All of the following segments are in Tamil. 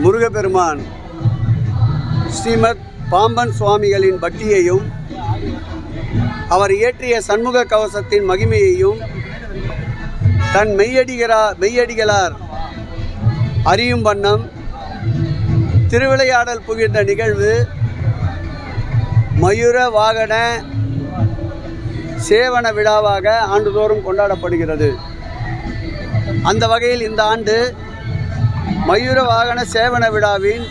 முருகப்பெருமான் ஸ்ரீமத் பாம்பன் சுவாமிகளின் பக்தியையும் அவர் இயற்றிய சண்முக கவசத்தின் மகிமையையும் தன் மெய்யடிகளார் அறியும் வண்ணம் திருவிளையாடல் புகின்ற நிகழ்வு மயூர வாகன சேவன விழாவாக ஆண்டுதோறும் கொண்டாடப்படுகிறது. அந்த வகையில் இந்த ஆண்டு மயூர வாகன சேவன விழாவின்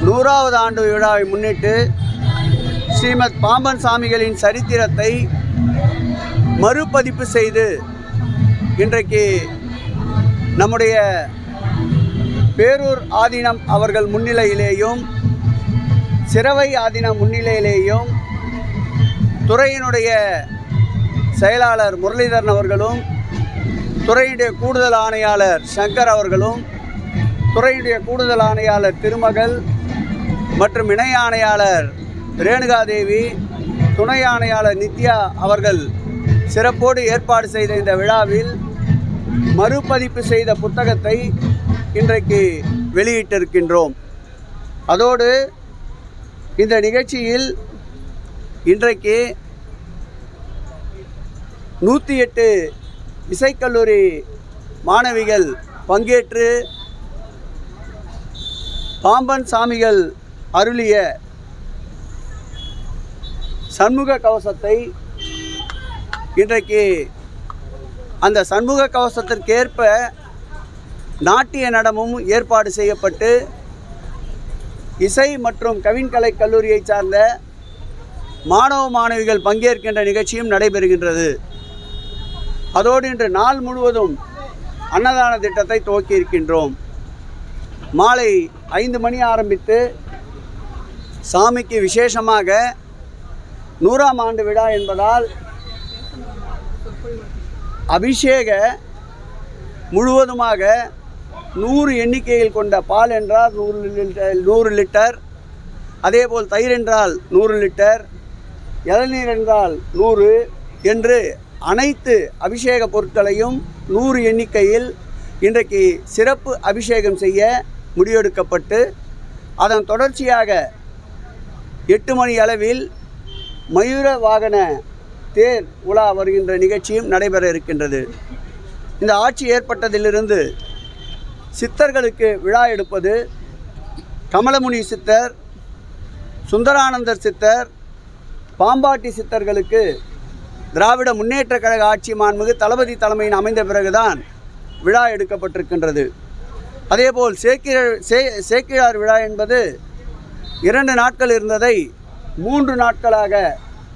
100வது ஆண்டு விழாவை முன்னிட்டு ஸ்ரீமத் பாம்பன் சாமிகளின் சரித்திரத்தை மறுபதிப்பு செய்து இன்றைக்கு நம்முடைய பேரூர் ஆதீனம் அவர்கள் முன்னிலையிலேயும் சிரவை ஆதீனம் முன்னிலையிலேயும் துறையினுடைய செயலாளர் முரளிதரன் அவர்களும் துறையினுடைய கூடுதல் ஆணையாளர் சங்கர் அவர்களும் துறையினுடைய கூடுதல் ஆணையாளர் திருமகள் மற்றும் இணை ஆணையாளர் ரேணுகாதேவி துணை ஆணையாளர் நித்யா அவர்கள் சிறப்போடு ஏற்பாடு செய்த இந்த விழாவில் மறுபதிப்பு செய்த புத்தகத்தை இன்றைக்கு வெளியிட்டிருக்கின்றோம். அதோடு இந்த நிகழ்ச்சியில் இன்றைக்கு 108 இசைக்கல்லூரி மாணவிகள் பங்கேற்று பாம்பன் சாமிகள் அருளிய சண்முக கவசத்தை இன்றைக்கு அந்த சண்முக கவசத்திற்கேற்ப நாட்டிய நடனமும் ஏற்பாடு செய்யப்பட்டு இசை மற்றும் கவின்கலை கல்லூரியை சார்ந்த மாணவ மாணவிகள் பங்கேற்கின்ற நிகழ்ச்சியும் நடைபெறுகின்றது. அதோடு இன்று நாள் முழுவதும் அன்னதான திட்டத்தை துவக்கி இருக்கின்றோம். மாலை 5 மணி ஆரம்பித்து சாமிக்கு விசேஷமாக 100ஆம் ஆண்டு விழா என்பதால் அபிஷேக முழுவதுமாக 100 எண்ணிக்கையில் கொண்ட பால் என்றால் 100 லிட்டர், அதேபோல் தயிர் என்றால் 100 லிட்டர், இளநீர் என்றால் 100 என்று அனைத்து அபிஷேக பொருட்களையும் 100 எண்ணிக்கையில் இன்றைக்கு சிறப்பு அபிஷேகம் செய்ய முடிவெடுக்கப்பட்டு அதன் தொடர்ச்சியாக 8 மணி அளவில் மயூர வாகன தேர் உலா வருகின்ற நிகழ்ச்சியும் நடைபெற இருக்கின்றது. இந்த ஆட்சி ஏற்பட்டதிலிருந்து சித்தர்களுக்கு விழா எடுப்பது கமலமுனி சித்தர், சுந்தரானந்தர் சித்தர், பாம்பாட்டி சித்தர்களுக்கு திராவிட முன்னேற்ற கழக ஆட்சி மாண்புமிகு தளபதி தலைமையில் அமைந்த பிறகுதான் விழா எடுக்கப்பட்டிருக்கின்றது. அதேபோல் சேக்கிழார் விழா என்பது 2 நாட்கள் இருந்ததை 3 நாட்களாக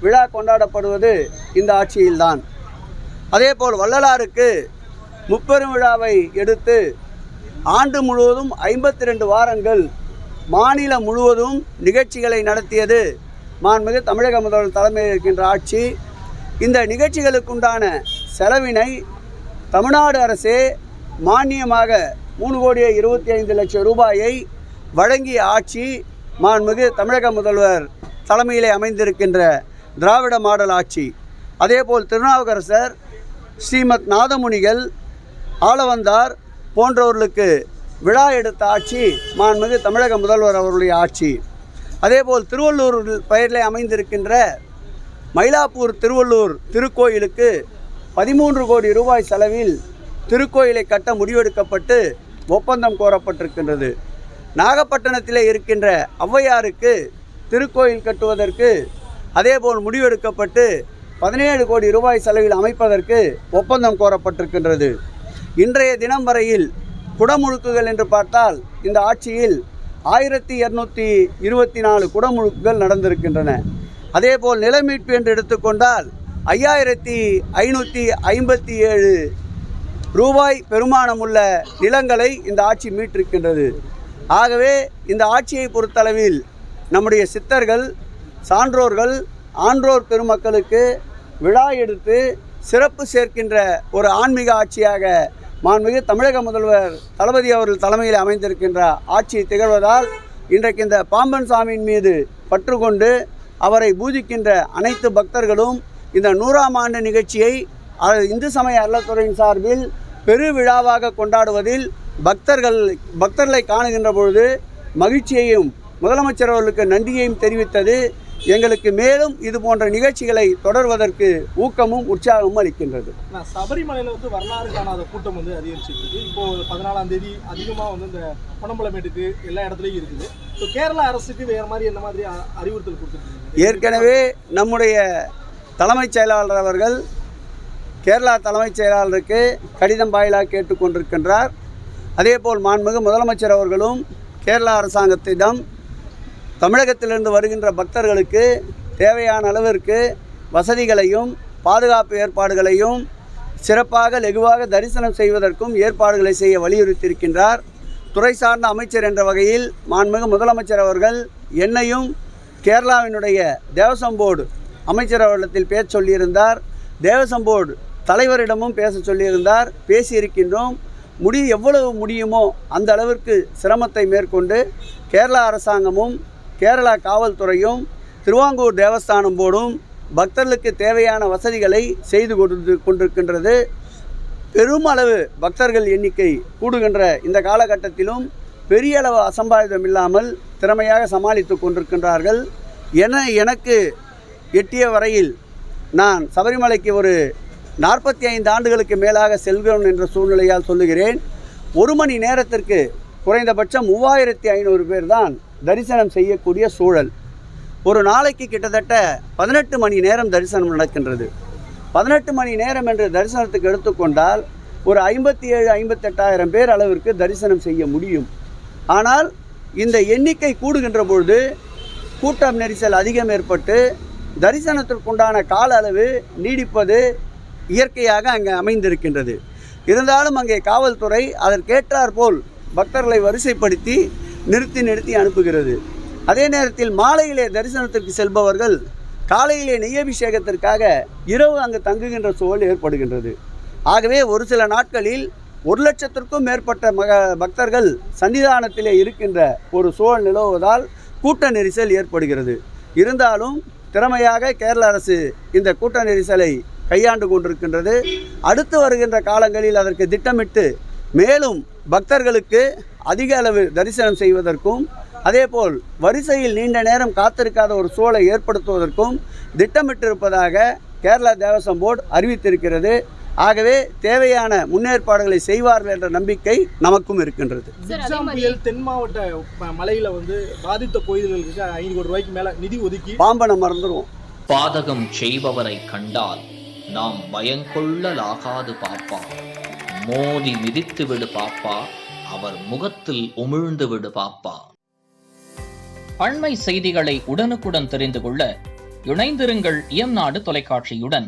விழா கொண்டாடப்படுவது இந்த ஆட்சியில்தான். அதேபோல் வள்ளலாருக்கு முப்பெரும் விழாவை எடுத்து ஆண்டு முழுவதும் 52 வாரங்கள் மாநிலம் முழுவதும் நிகழ்ச்சிகளை நடத்தியது மாண்புமிகு தமிழக முதல்வர் தலைமையில் இருக்கின்ற ஆட்சி. இந்த நிகழ்ச்சிகளுக்குண்டான செலவினை தமிழ்நாடு அரசே மானியமாக 3,25,00,000 ரூபாயை வழங்கிய ஆட்சி மாண்புமிகு தமிழக முதல்வர் தலைமையிலே அமைந்திருக்கின்ற திராவிட மாடல் ஆட்சி. அதேபோல் திருநாவுக்கரசர், ஸ்ரீமத் நாதமுனிகள், ஆளவந்தார் போன்றவர்களுக்கு விழா எடுத்த ஆட்சி மாண்புமிகு தமிழக முதல்வர் அவருடைய ஆட்சி. அதேபோல் திருவள்ளூர் பெயரிலே அமைந்திருக்கின்ற மயிலாப்பூர் திருவள்ளூர் திருக்கோயிலுக்கு 13 கோடி ரூபாய் செலவில் திருக்கோயிலை கட்ட முடிவெடுக்கப்பட்டு ஒப்பந்தம் கோரப்பட்டிருக்கின்றது. நாகப்பட்டினத்திலே இருக்கின்ற ஔவையாருக்கு திருக்கோயில் கட்டுவதற்கு அதேபோல் முடிவெடுக்கப்பட்டு 17 கோடி ரூபாய் செலவில் அமைப்பதற்கு ஒப்பந்தம் கோரப்பட்டிருக்கின்றது. இன்றைய தினம் வரையில் குடமுழுக்குகள் என்று பார்த்தால் இந்த ஆட்சியில் 1224 குடமுழுக்குகள் நடந்திருக்கின்றன. அதேபோல் நில மீட்பு என்று எடுத்துக்கொண்டால் 5557 ரூபாய் பெருமானமுள்ள நிலங்களை இந்த ஆட்சி மீட்டிருக்கின்றது. ஆகவே இந்த ஆட்சியை பொறுத்தளவில் நம்முடைய சித்தர்கள், சான்றோர்கள், ஆன்றோர் பெருமக்களுக்கு விழா எடுத்து சிறப்பு சேர்க்கின்ற ஒரு ஆன்மீக ஆட்சியாக மாண்புமிகு தமிழக முதல்வர் தளபதி அவர்கள் தலைமையில் அமைந்திருக்கின்ற ஆட்சி திகழ்வதால் இன்றைக்கு இந்த பாம்பன் சாமியின் மீது பற்று கொண்டு அவரை பூஜிக்கின்ற அனைத்து பக்தர்களும் இந்த 100ஆம் ஆண்டு நிகழ்ச்சியை இந்து சமய அறநிலையத்துறையின் சார்பில் பெரு விழாவாக கொண்டாடுவதில் பக்தர்களை காணுகின்ற பொழுது மகிழ்ச்சியையும் முதலமைச்சர் அவர்களுக்கு நன்றியையும் தெரிவித்தது எங்களுக்கு மேலும் இது போன்ற நிகழ்ச்சிகளை தொடர்வதற்கு ஊக்கமும் உற்சாகமும் அளிக்கின்றது. சபரிமலையில் வரலாறு காணாத கூட்டம் அதிகரிச்சிருக்கு. இப்போ 14ஆம் தேதி அதிகமாக இந்த பணம்பலமேட்டுக்கு எல்லா இடத்துலையும் இருக்குது. ஸோ கேரளா அரசுக்கு வேறு மாதிரி என்ன மாதிரி அறிவுறுத்தல் கொடுத்துருக்காங்க? ஏற்கனவே நம்முடைய தலைமைச் செயலாளர் அவர்கள் கேரளா தலைமைச் செயலாளருக்கு கடிதம் வாயிலாக கேட்டுக்கொண்டிருக்கின்றார். அதேபோல் மாண்புமிகு முதலமைச்சர் அவர்களும் கேரளா அரசாங்கத்திடம் தமிழகத்திலிருந்து வருகின்ற பக்தர்களுக்கு தேவையான அளவிற்கு வசதிகளையும் பாதுகாப்பு ஏற்பாடுகளையும் சிறப்பாக லெகுவாக தரிசனம் செய்வதற்கும் ஏற்பாடுகளை செய்ய வலியுறுத்தியிருக்கின்றார். துறை சார்ந்த அமைச்சர் என்ற வகையில் மாண்புமிகு முதலமைச்சர் அவர்கள் என்னையும் கேரளாவினுடைய தேவசம் போர்டு அமைச்சர் அவர்களிடத்தில் பேச சொல்லியிருந்தார். தேவசம் போர்டு தலைவரிடமும் பேச சொல்லியிருந்தார். பேசியிருக்கின்றோம். எவ்வளவு முடியுமோ அந்த அளவிற்கு சிரமத்தை மேற்கொண்டு கேரளா அரசாங்கமும் கேரளா காவல்துறையும் திருவாங்கூர் தேவஸ்தானம் போர்டும் பக்தர்களுக்கு தேவையான வசதிகளை செய்து கொண்டிருக்கின்றது. பெருமளவு பக்தர்கள் எண்ணிக்கை கூடுகின்ற இந்த காலகட்டத்திலும் பெரிய அளவு அசம்பாவிதம் இல்லாமல் திறமையாக சமாளித்து கொண்டிருக்கின்றார்கள். எனக்கு எட்டிய வரையில் நான் சபரிமலைக்கு ஒரு 45 ஆண்டுகளுக்கு மேலாக செல்கிறோம் என்ற சூழ்நிலையால் சொல்லுகிறேன். 1 மணி நேரத்திற்கு குறைந்தபட்சம் 3500 பேர் தான் தரிசனம் செய்யக்கூடிய சூழல். ஒரு நாளைக்கு கிட்டத்தட்ட 18 மணி நேரம் தரிசனம் நடக்கின்றது. 18 மணி நேரம் என்று தரிசனத்துக்கு எடுத்துக்கொண்டால் ஒரு 57-58 பேர் அளவிற்கு தரிசனம் செய்ய முடியும். ஆனால் இந்த எண்ணிக்கை கூடுகின்ற பொழுது கூட்டம் நெரிசல் அதிகம் ஏற்பட்டு தரிசனத்திற்குண்டான கால அளவு நீடிப்பது இயற்கையாக அங்கே அமைந்திருக்கின்றது. இருந்தாலும் அங்கே காவல்துறை அதற்கேற்றாற்போல் பக்தர்களை வரிசைப்படுத்தி நிறுத்தி அனுப்புகிறது. அதே நேரத்தில் மாலையிலே தரிசனத்திற்கு செல்பவர்கள் காலையிலே நெய்யபிஷேகத்திற்காக இரவு அங்கு தங்குகின்ற சூழல் ஏற்படுகின்றது. ஆகவே ஒரு சில நாட்களில் 1 லட்சத்திற்கும் மேற்பட்ட பக்தர்கள் சன்னிதானத்திலே இருக்கின்ற ஒரு சூழல் நிலவுவதால் கூட்ட நெரிசல் ஏற்படுகிறது. இருந்தாலும் திறமையாக கேரள அரசு இந்த கூட்ட நெரிசலை கையாண்டு கொண்டிருக்கின்றது. அடுத்து வருகின்ற காலங்களில் அதற்கு திட்டமிட்டு மேலும் பக்தர்களுக்கு அதிக அளவு தரிசனம் செய்வதற்கும் அதேபோல் வரிசையில் நீண்ட நேரம் காத்திருக்காத ஒரு சூழலை ஏற்படுத்துவதற்கும் திட்டமிட்டிருப்பதாக கேரளா தேவசம் போர்டு அறிவித்திருக்கிறது. ஆகவே தேவையான முன்னேற்பாடுகளை செய்வார்கள் என்ற நம்பிக்கை நமக்கும் இருக்கின்றது. தென் மாவட்ட மலையில பாதித்த கோயில்களுக்கு 5 கோடி ரூபாய்க்கு மேல நிதி ஒதுக்கி பாம்பனை மறந்துடுவோம். பாதகம் செய்பவரை கண்டால் நாம் பயங்கொள்ளலாகாது பாப்பா, மோதி மிதித்து விடு பாப்பா, அவர் முகத்தில் உமிழ்ந்து விடு பாப்பா. அண்மை செய்திகளை உடனுக்குடன் தெரிந்து கொள்ள இணைந்திருங்கள் இயம்நாடு தொலைக்காட்சியுடன்.